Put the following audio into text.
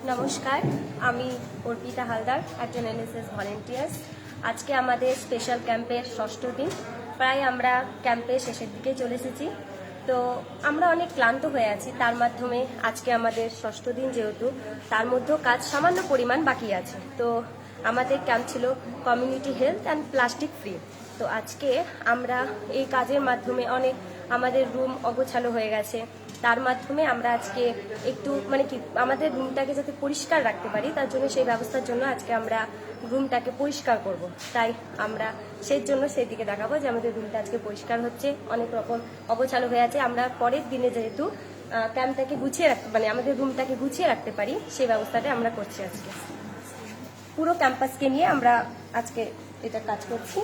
নমস্কার, আমি অর্পিতা হালদার, একজন এনএসএস ভলেন্টিয়ার্স। আজকে আমাদের স্পেশাল ক্যাম্পের ষষ্ঠ দিন। প্রায় আমরা ক্যাম্পের শেষের দিকে চলে এসেছি। তো আমরা অনেক ক্লান্ত হয়ে আছি। তার মাধ্যমে আজকে আমাদের ষষ্ঠ দিন, যেহেতু তার মধ্যেও কাজ সামান্য পরিমাণ বাকি আছে। তো আমাদের ক্যাম্প ছিল community health and plastic free. তো আজকে আমরা এই কাজের মাধ্যমে অনেক আমাদের রুম অগোছালো হয়ে গেছে। তার মাধ্যমে আমরা আজকে একটু আমাদের রুমটাকে যাতে পরিষ্কার রাখতে পারি, তার জন্য সেই ব্যবস্থার জন্য আজকে আমরা রুমটাকে পরিষ্কার করব। তাই আমরা সেই জন্য সেই দিকে দেখাবো যে আমাদের রুমটা আজকে পরিষ্কার হচ্ছে, অনেক রকম অগোছালো হয়ে আছে। আমরা পরের দিনে যেহেতু ক্যাম্পটাকে গুছিয়ে রাখতে আমাদের রুমটাকে গুছিয়ে রাখতে পারি, সেই ব্যবস্থাটা আমরা করছি। আজকে পুরো ক্যাম্পাসকে নিয়ে আমরা আজকে এটা কাজ করছি।